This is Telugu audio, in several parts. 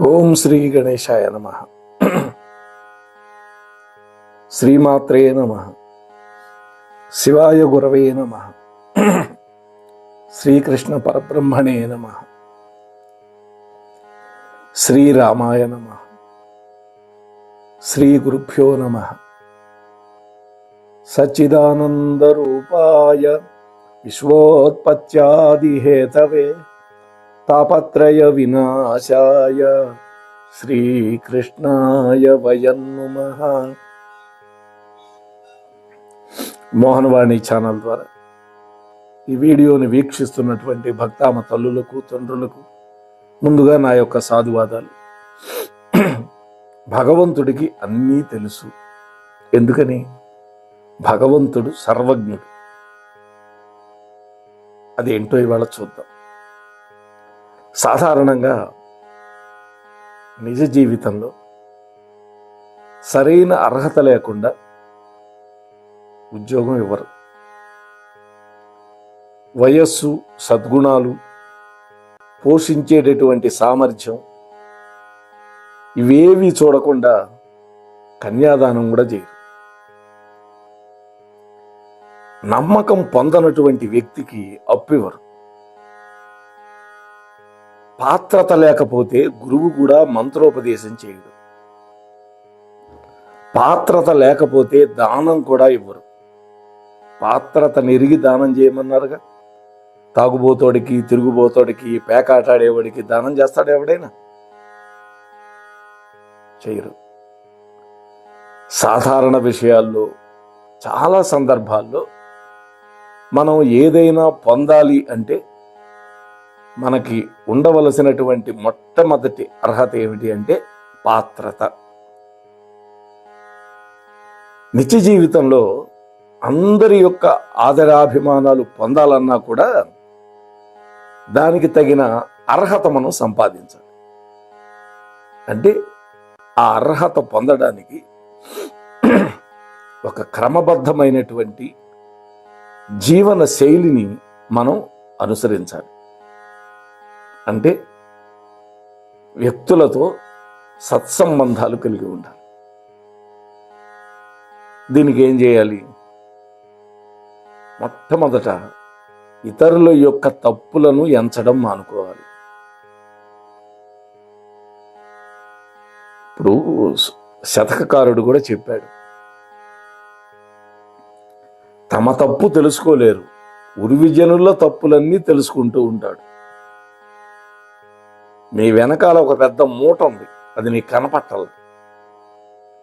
ఓం శ్రీ గణేశాయ నమః. శ్రీమాత్రే నమః. శివాయ గురవే నమః. శ్రీకృష్ణ పరబ్రహ్మణే నమః. శ్రీరామాయ నమః. శ్రీ గురుభ్యో నమః. సచ్చిదానందరూపాయ విశ్వోత్పత్యాదిహేతవే తాపత్రయ వినాశాయ శ్రీకృష్ణాయ వయం నమః. మోహనవాణి ఛానల్ ద్వారా ఈ వీడియోని వీక్షిస్తున్నటువంటి భక్తామ తల్లులకు తండ్రులకు ముందుగా నా యొక్క సాధువాదాలు. భగవంతుడికి అన్నీ తెలుసు. ఎందుకని? భగవంతుడు సర్వజ్ఞుడు. అదేంటో ఇవాళ చూద్దాం. సాధారణంగా నిజ జీవితంలో సరైన అర్హత లేకుండా ఉద్యోగం ఇవ్వరు. వయస్సు, సద్గుణాలు, పోషించేటటువంటి సామర్థ్యం ఇవేవి చూడకుండా కన్యాదానం కూడా చేయరు. నమ్మకం పొందనటువంటి వ్యక్తికి అప్పు ఇవ్వరు. పాత్రత లేకపోతే గురువు కూడా మంత్రోపదేశం చేయడు. పాత్రత లేకపోతే దానం కూడా ఇవ్వరు. పాత్రత నెరిగి దానం చేయమన్నారుగా. తాగుబోతోడికి, తిరుగుబోతోడికి, పేకాటాడేవాడికి దానం చేస్తాడు ఎవడైనా? చేయరు. సాధారణ విషయాల్లో చాలా సందర్భాల్లో మనం ఏదైనా పొందాలి అంటే మనకి ఉండవలసినటువంటి మొట్టమొదటి అర్హత ఏమిటి అంటే పాత్రత. నిత్య జీవితంలో అందరి యొక్క ఆదరాభిమానాలు పొందాలన్నా కూడా దానికి తగిన అర్హత మనం సంపాదించాలి. అంటే ఆ అర్హత పొందడానికి ఒక క్రమబద్ధమైనటువంటి జీవన శైలిని మనం అనుసరించాలి. అంటే వ్యక్తులతో సత్సంబంధాలు కలిగి ఉండాలి. దీనికి ఏం చేయాలి? మొట్టమొదట ఇతరుల యొక్క తప్పులను ఎంచడం మానుకోవాలి. ఇప్పుడు శతకకారుడు కూడా చెప్పాడు, తమ తప్పు తెలుసుకోలేరు, ఉరివిజనుల తప్పులన్నీ తెలుసుకుంటూ ఉంటాడు. మీ వెనకాల ఒక పెద్ద మూట ఉంది, అది నీకు కనపట్టాలి.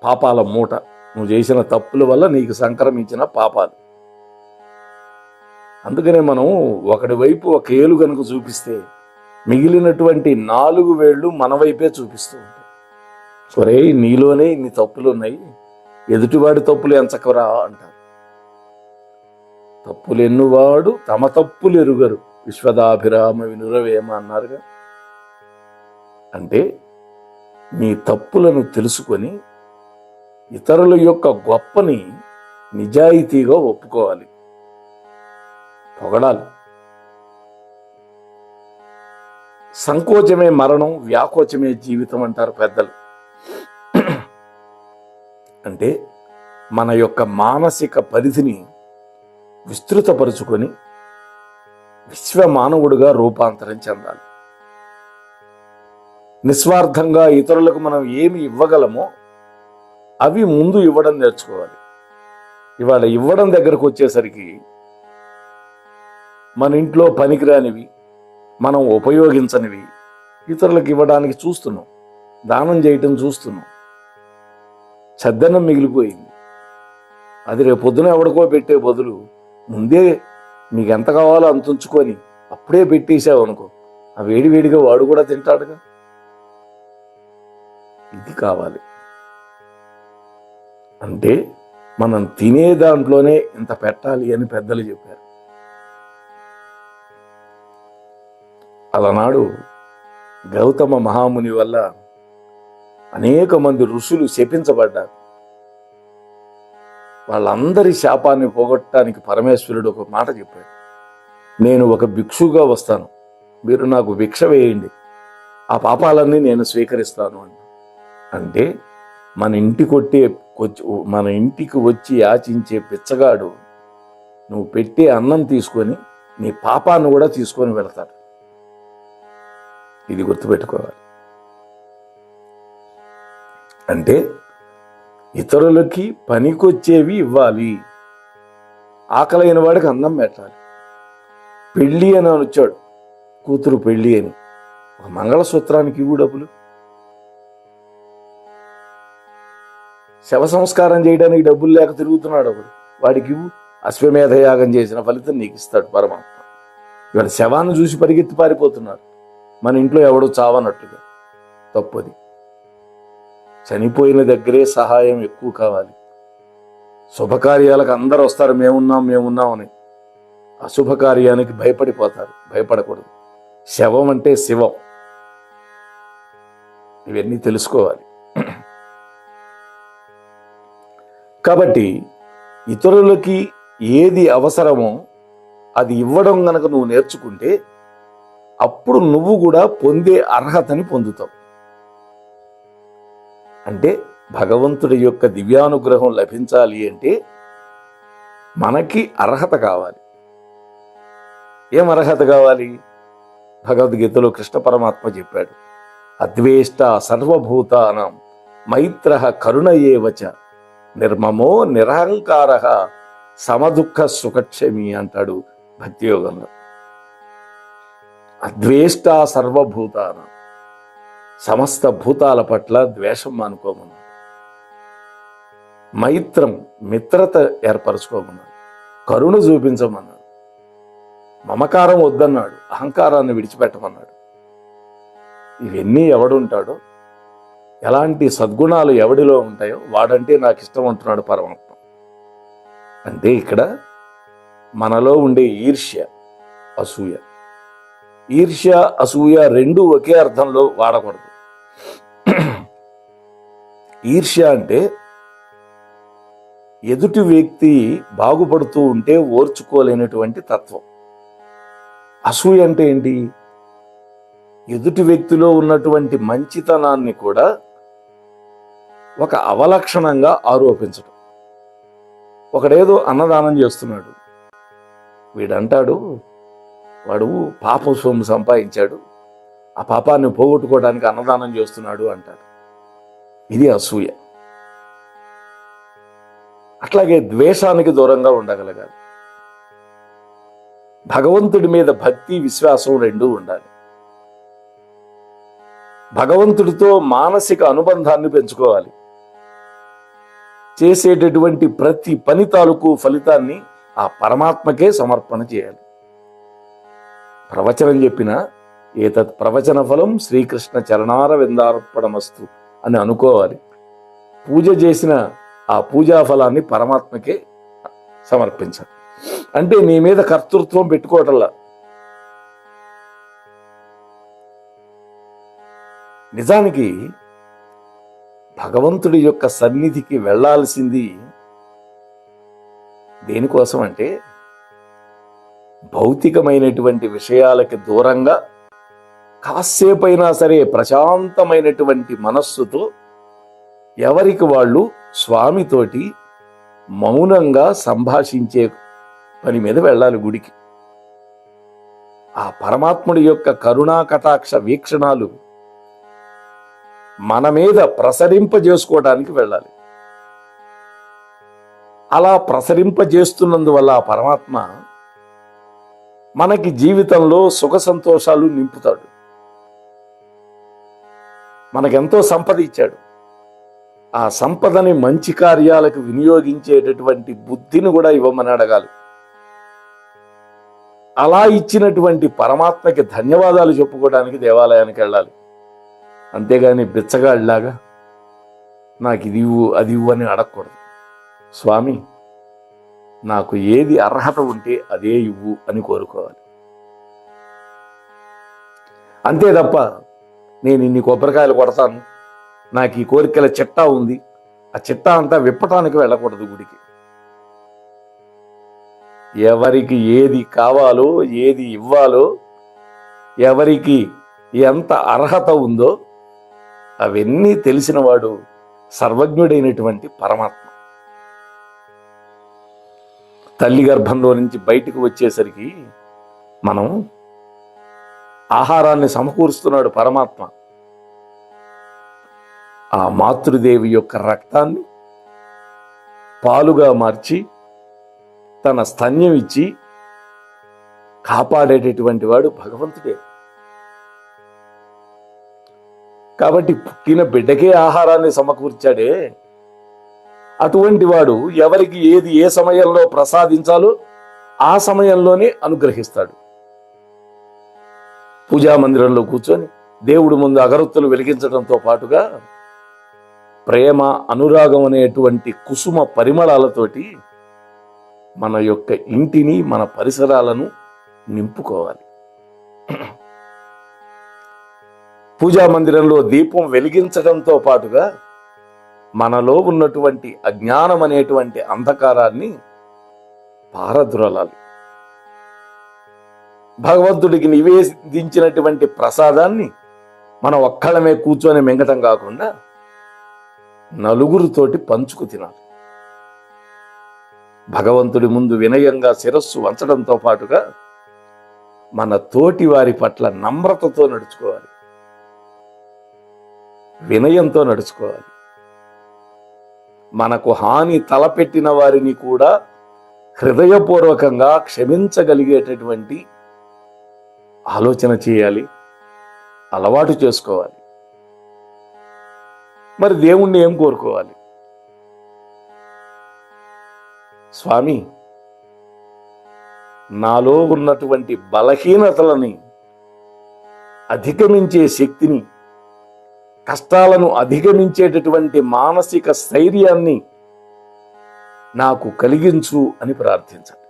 పాపాల మూట, నువ్వు చేసిన తప్పుల వల్ల నీకు సంక్రమించిన పాపాలు. అందుకనే మనం ఒకటి వైపు ఒక ఏలు కనుక చూపిస్తే మిగిలినటువంటి 4 వేళ్ళు మన వైపే చూపిస్తూ ఉంటాయి. ఒరే, నీలోనే ఇన్ని తప్పులు ఉన్నాయి, ఎదుటివాడి తప్పులు ఎంచకరా అంటారు. తప్పులెన్నువాడు తమ తప్పులు ఎరుగరు, విశ్వదాభిరామ వినురవేమ అన్నారుగా. అంటే నీ తప్పులను తెలుసుకొని ఇతరుల యొక్క గొప్పని నిజాయితీగా ఒప్పుకోవాలి, పొగడాలి. సంకోచమే మరణం, వ్యాకోచమే జీవితం అంటారు పెద్దలు. అంటే మన యొక్క మానసిక పరిధిని విస్తృతపరుచుకొని విశ్వమానవుడిగా రూపాంతరం చెందాలి. నిస్వార్థంగా ఇతరులకు మనం ఏమి ఇవ్వగలమో అవి ముందు ఇవ్వడం నేర్చుకోవాలి. ఇవాళ ఇవ్వడం దగ్గరకు వచ్చేసరికి మన ఇంట్లో పనికిరానివి, మనం ఉపయోగించనివి ఇతరులకు ఇవ్వడానికి చూస్తున్నాం, దానం చేయటం చూస్తున్నాం. చద్దన్నం మిగిలిపోయింది, అది రేపు పొద్దున ఎవడికో పెట్టే బదులు ముందే మీకు ఎంత కావాలో అంత ఉంచుకొని అప్పుడే పెట్టేసావు అనుకో, ఆ వేడివేడిగా వాడు కూడా తింటాడుగా. ఇది కావాలి. అంటే మనం తినే దాంట్లోనే ఇంత పెట్టాలి అని పెద్దలు చెప్పారు. అలనాడు గౌతమ మహాముని వల్ల అనేక మంది ఋషులు శపించబడ్డారు. వాళ్ళందరి శాపాన్ని పోగొట్టడానికి పరమేశ్వరుడు ఒక మాట చెప్పాడు, నేను ఒక భిక్షుగా వస్తాను, మీరు నాకు భిక్ష వేయండి, ఆ పాపాలన్నీ నేను స్వీకరిస్తాను అంటే మన ఇంటికి వచ్చి యాచించే పిచ్చగాడు నువ్వు పెట్టే అన్నం తీసుకొని నీ పాపాన్ని కూడా తీసుకొని వెళతాడు. ఇది గుర్తుపెట్టుకోవాలి. అంటే ఇతరులకి పనికొచ్చేవి ఇవ్వాలి, ఆకలైన వాడికి అన్నం పెట్టాలి. పెళ్ళి అని వచ్చాడు, కూతురు పెళ్ళి అని, ఒక మంగళసూత్రానికి ఇవ్వు డబ్బులు. శవ సంస్కారం చేయడానికి డబ్బులు లేక తిరుగుతున్నాడు ఒకడు, వాడికి ఇవ్వు. అశ్వమేధ యాగం చేసిన ఫలితం నీకు ఇస్తాడు పరమాత్మ. ఇవాళ శవాన్ని చూసి పరిగెత్తి పారిపోతున్నారు, మన ఇంట్లో ఎవడో చావనట్టుగా. తప్పది. చనిపోయిన దగ్గరే సహాయం ఎక్కువ కావాలి. శుభకార్యాలకు అందరూ వస్తారు, మేమున్నాం అని. అశుభకార్యానికి భయపడిపోతారు. భయపడకూడదు. శవం అంటే శివం. ఇవన్నీ తెలుసుకోవాలి. కాబట్టి ఇతరులకి ఏది అవసరమో అది ఇవ్వడం గనక నువ్వు నేర్చుకుంటే అప్పుడు నువ్వు కూడా పొందే అర్హతని పొందుతావు. అంటే భగవంతుడి యొక్క దివ్యానుగ్రహం లభించాలి అంటే మనకి అర్హత కావాలి. ఏం అర్హత కావాలి? భగవద్గీతలో కృష్ణ పరమాత్మ చెప్పాడు, అద్వేష్ట సర్వభూతానాం మైత్ర కరుణ ఏవచ నిర్మమో నిరహంకార సమదుఃఖ సుఖక్షమి అంటాడు భక్తియోగంలో. అద్వేష్ట సర్వభూతానాం, సమస్త భూతాల పట్ల ద్వేషం మానుకోమన్నాడు. మైత్రం, మిత్రత ఏర్పరచుకోమన్నాడు. కరుణ చూపించమన్నాడు. మమకారం వద్దన్నాడు. అహంకారాన్ని విడిచిపెట్టమన్నాడు. ఇవన్నీ ఎవడుంటాడో, ఎలాంటి సద్గుణాలు ఎవడిలో ఉంటాయో వాడంటే నాకు ఇష్టం అంటున్నాడు పరమాత్మ. అంటే ఇక్కడ మనలో ఉండే ఈర్ష్య, అసూయ. ఈర్ష్య, అసూయ రెండు ఒకే అర్థంలో వాడకూడదు. ఈర్ష్య అంటే ఎదుటి వ్యక్తి బాగుపడుతూ ఉంటే ఓర్చుకోలేనటువంటి తత్వం. అసూయ అంటే ఏంటి? ఎదుటి వ్యక్తిలో ఉన్నటువంటి మంచితనాన్ని కూడా ఒక అవలక్షణంగా ఆరోపించడం. ఒకడేదో అన్నదానం చేస్తున్నాడు, వీడంటాడు వాడు పాప సొమ్ము సంపాదించాడు, ఆ పాపాన్ని పోగొట్టుకోవడానికి అన్నదానం చేస్తున్నాడు అంటాడు. ఇది అసూయ. అట్లాగే ద్వేషానికి దూరంగా ఉండగలగాలి. భగవంతుడి మీద భక్తి, విశ్వాసం రెండూ ఉండాలి. భగవంతుడితో మానసిక అనుబంధాన్ని పెంచుకోవాలి. చేసేటటువంటి ప్రతి పని తాలూకు ఫలితాన్ని ఆ పరమాత్మకే సమర్పణ చేయాలి. ప్రవచనం చెప్పిన ఏతత్ ప్రవచన ఫలం శ్రీకృష్ణ చరణార విందార్పణమస్తు అని అనుకోవాలి. పూజ చేసిన ఆ పూజా ఫలాన్ని పరమాత్మకే సమర్పించాలి. అంటే నీ మీద కర్తృత్వం పెట్టుకోవటంలా. నిజానికి భగవంతుడి యొక్క సన్నిధికి వెళ్ళాల్సింది దేనికోసం అంటే భౌతికమైనటువంటి విషయాలకి దూరంగా కాసేపైనా సరే ప్రశాంతమైనటువంటి మనస్సుతో ఎవరికి వాళ్ళు స్వామితోటి మౌనంగా సంభాషించే పని మీద వెళ్ళాలి గుడికి. ఆ పరమాత్ముడి యొక్క కరుణా కటాక్ష వీక్షణాలు మన మీద ప్రసరింపజేసుకోవడానికి వెళ్ళాలి. అలా ప్రసరింపజేస్తున్నందువల్ల ఆ పరమాత్మ మనకి జీవితంలో సుఖ సంతోషాలు నింపుతాడు. మనకెంతో సంపద ఇచ్చాడు. ఆ సంపదని మంచి కార్యాలకు వినియోగించేటటువంటి బుద్ధిని కూడా ఇవ్వమని అడగాలి. అలా ఇచ్చినటువంటి పరమాత్మకి ధన్యవాదాలు చెప్పుకోవడానికి దేవాలయానికి వెళ్ళాలి. అంతేగాని బిచ్చగాడిలాగా నాకు ఇది ఇవ్వు అది ఇవ్వు అని అడగకూడదు. స్వామి నాకు ఏది అర్హత ఉంటే అదే ఇవ్వు అని కోరుకోవాలి. అంతే తప్ప నేను ఇన్ని కొబ్బరికాయలు కొడతాను, నాకు ఈ కోరికల చిట్టా ఉంది, ఆ చిట్టా అంతా విప్పటానికి వెళ్ళకూడదు గుడికి. ఎవరికి ఏది కావాలో, ఏది ఇవ్వాలో, ఎవరికి ఎంత అర్హత ఉందో అవన్నీ తెలిసినవాడు సర్వజ్ఞుడైనటువంటి పరమాత్మ. తల్లి గర్భంలో నుంచి బయటకు వచ్చేసరికి మనం ఆహారాన్ని సమకూరుస్తున్నాడు పరమాత్మ. ఆ మాతృదేవి యొక్క రక్తాన్ని పాలుగా మార్చి తన స్తన్యం ఇచ్చి కాపాడేటటువంటి వాడు భగవంతుడే. కాబట్టి పుట్టిన బిడ్డకే ఆహారాన్ని సమకూర్చాడే, అటువంటి వాడు ఎవరికి ఏది ఏ సమయంలో ప్రసాదించాలో ఆ సమయంలోనే అనుగ్రహిస్తాడు. పూజా మందిరంలో కూర్చొని దేవుడి ముందు అగరొత్తులు వెలిగించడంతో పాటుగా ప్రేమ, అనురాగం అనేటువంటి కుసుమ పరిమళాలతోటి మన యొక్క ఇంటిని, మన పరిసరాలను నింపుకోవాలి. పూజా మందిరంలో దీపం వెలిగించడంతో పాటుగా మనలో ఉన్నటువంటి అజ్ఞానం అనేటువంటి అంధకారాన్ని పారద్రోలాలి. భగవంతుడికి నివేదించినటువంటి ప్రసాదాన్ని మనం ఒక్కళ్ళమే కూర్చొని మింగటం కాకుండా నలుగురితోటి పంచుకు తినాలి. భగవంతుడి ముందు వినయంగా శిరస్సు వంచడంతో పాటుగా మన తోటి వారి పట్ల నమ్రతతో నడుచుకోవాలి, వినయంతో నడుచుకోవాలి. మనకు హాని తలపెట్టిన వారిని కూడా హృదయపూర్వకంగా క్షమించగలిగేటటువంటి ఆలోచన చేయాలి, అలవాటు చేసుకోవాలి. మరి దేవుణ్ణి ఏం కోరుకోవాలి? స్వామి, నాలో ఉన్నటువంటి బలహీనతలని అధిగమించే శక్తిని, కష్టాలను అధిగమించేటటువంటి మానసిక స్థైర్యాన్ని నాకు కలిగించు అని ప్రార్థించండి.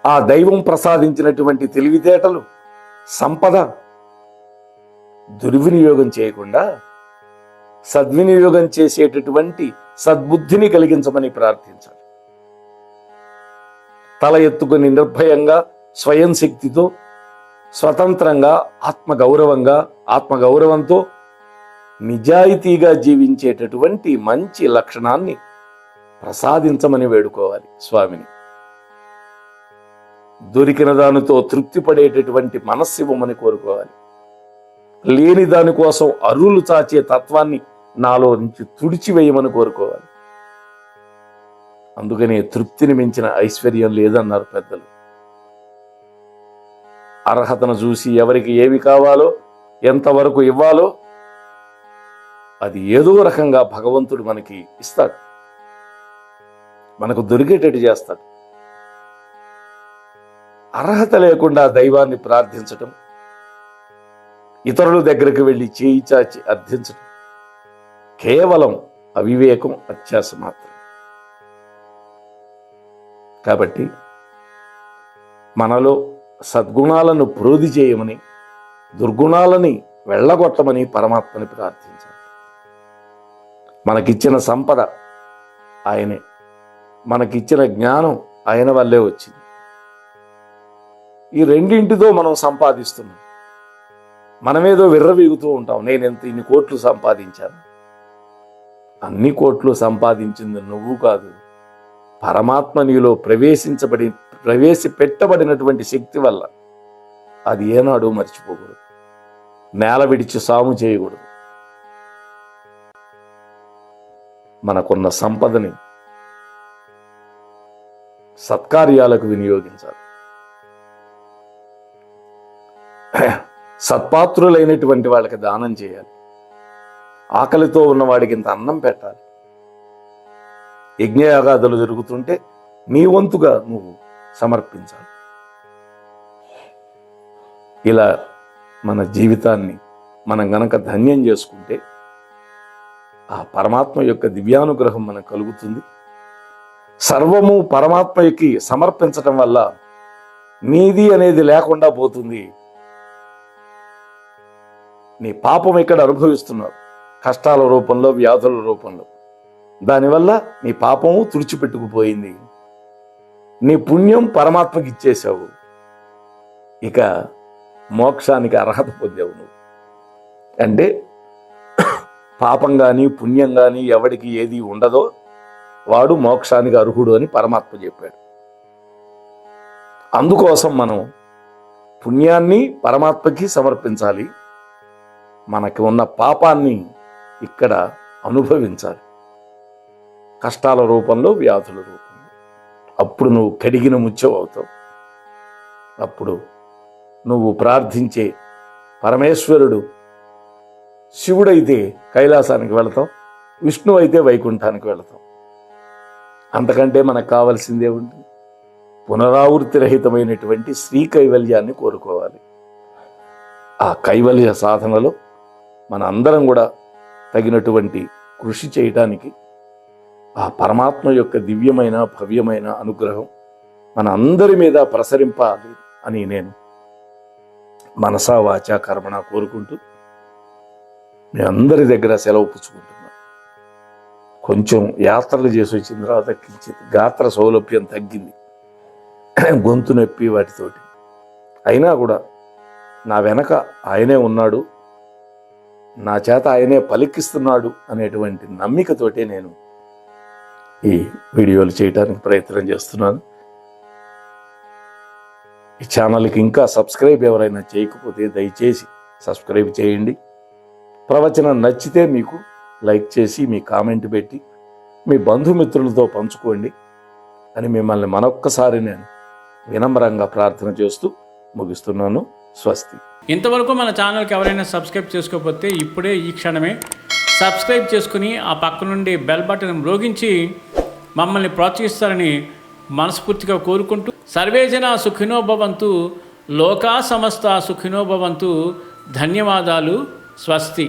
ఆ దైవం ప్రసాదించినటువంటి తెలివితేటలు, సంపద దుర్వినియోగం చేయకుండా సద్వినియోగం చేసేటటువంటి సద్బుద్ధిని కలిగించమని ప్రార్థించాలి. తల ఎత్తుకుని నిర్భయంగా, స్వయం శక్తితో, స్వతంత్రంగా, ఆత్మగౌరవంతో నిజాయితీగా జీవించేటటువంటి మంచి లక్షణాన్ని ప్రసాదించమని వేడుకోవాలి స్వామిని. దొరికిన దానితో తృప్తి పడేటటువంటి మనస్సివ్వమని కోరుకోవాలి. లేని దానికోసం అరువులు చాచే తత్వాన్ని నాలో నుంచి తుడిచివేయమని కోరుకోవాలి. అందుకనే తృప్తిని మించిన ఐశ్వర్యం లేదన్నారు పెద్దలు. అర్హతను చూసి ఎవరికి ఏమి కావాలో, ఎంతవరకు ఇవ్వాలో అది ఏదో రకంగా భగవంతుడు మనకి ఇస్తాడు, మనకు దొరికేటట్టు చేస్తాడు. అర్హత లేకుండా దైవాన్ని ప్రార్థించటం, ఇతరుల దగ్గరికి వెళ్ళి చేయి చాచి అర్థించటం కేవలం అవివేకం, అత్యాశ మాత్రం. కాబట్టి మనలో సద్గుణాలను ప్రోధి చేయమని, దుర్గుణాలని వెళ్ళగొట్టమని పరమాత్మని ప్రార్థించాలి. మనకిచ్చిన సంపద ఆయనే, మనకిచ్చిన జ్ఞానం ఆయన వల్లే వచ్చింది. ఈ రెండింటితో మనం సంపాదిస్తున్నాం. మనమేదో విర్రవీగుతూ ఉంటాం, ఇన్ని కోట్లు సంపాదించాను. అన్ని కోట్లు సంపాదించింది నువ్వు కాదు, పరమాత్మ నీలో ప్రవేశపెట్టబడినటువంటి శక్తి వల్ల. అది ఏనాడు మర్చిపోకూడదు, నేల విడిచి సాము చేయకూడదు. మనకున్న సంపదని సత్కార్యాలకు వినియోగించాలి. సత్పాత్రులైనటువంటి వాళ్ళకి దానం చేయాలి. ఆకలితో ఉన్నవాడికి ఇంత అన్నం పెట్టాలి. యజ్ఞయాగాదులు జరుగుతుంటే నీ వంతుగా నువ్వు సమర్పించాలి. ఇలా మన జీవితాన్ని మనం గనక ధన్యం చేసుకుంటే ఆ పరమాత్మ యొక్క దివ్యానుగ్రహం మనకు కలుగుతుంది. సర్వము పరమాత్మకి సమర్పించటం వల్ల నీది అనేది లేకుండా పోతుంది. నీ పాపం ఇక్కడ అనుభవిస్తున్నావు, కష్టాల రూపంలో, వ్యాధుల రూపంలో. దానివల్ల నీ పాపము తుడిచిపెట్టుకుపోయింది, నీ పుణ్యం పరమాత్మకి ఇచ్చేశావు. ఇక మోక్షానికి అర్హత పొందావు నువ్వు. అంటే పాపం కానీ పుణ్యం కానీ ఎవడికి ఏది ఉండదో వాడు మోక్షానికి అర్హుడు అని పరమాత్మ చెప్పాడు. అందుకోసం మనం పుణ్యాన్ని పరమాత్మకి సమర్పించాలి, మనకి ఉన్న పాపాన్ని ఇక్కడ అనుభవించాలి, కష్టాల రూపంలో, వ్యాధుల రూపంలో. అప్పుడు నువ్వు కడిగిన ముత్యం అవుతావు. అప్పుడు నువ్వు ప్రార్థించే పరమేశ్వరుడు శివుడైతే కైలాసానికి వెళతాం, విష్ణువు అయితే వైకుంఠానికి వెళతాం. అంతకంటే మనకు కావాల్సిందే ఉంటుంది. పునరావృత్తి రహితమైనటువంటి శ్రీ కైవల్యాన్ని కోరుకోవాలి. ఆ కైవల్య సాధనలో మన అందరం కూడా తగినటువంటి కృషి చేయటానికి ఆ పరమాత్మ యొక్క దివ్యమైన భవ్యమైన అనుగ్రహం మన అందరి మీద ప్రసరింపాలి అని నేను మనసా వాచా కర్మణ కోరుకుంటూ మీ అందరి దగ్గర సెలవు పుచ్చుకుంటున్నాను. కొంచెం యాత్రలు చేసి వచ్చిన తర్వాత కించిత్ గాత్ర సౌలభ్యం తగ్గింది, గొంతు నొప్పి వాటితోటి. అయినా కూడా నా వెనక ఆయనే ఉన్నాడు, నా చేత ఆయనే పలికిస్తున్నాడు అనేటువంటి నమ్మికతోటే నేను ఈ వీడియోలు చేయడానికి ప్రయత్నం చేస్తున్నాను. ఈ ఛానల్కి ఇంకా సబ్స్క్రైబ్ ఎవరైనా చేయకపోతే దయచేసి సబ్స్క్రైబ్ చేయండి. ప్రవచనం నచ్చితే మీకు లైక్ చేసి మీ కామెంట్ పెట్టి మీ బంధుమిత్రులతో పంచుకోండి అని మిమ్మల్ని మరొక్కసారి నేను వినమ్రంగా ప్రార్థన చేస్తూ ముగిస్తున్నాను. స్వస్తి. ఇంతవరకు మన ఛానల్కి ఎవరైనా సబ్స్క్రైబ్ చేసుకోకపోతే ఇప్పుడే ఈ క్షణమే సబ్స్క్రైబ్ చేసుకుని ఆ పక్క నుండి బెల్ బటన్ మ్రోగించి మమ్మల్ని ప్రోత్సహిస్తారని మనస్ఫూర్తిగా కోరుకుంటూ సర్వే జన సుఖినో భవంతు, లోకా సమస్త సుఖినో భవంతు. ధన్యవాదాలు. స్వస్తి.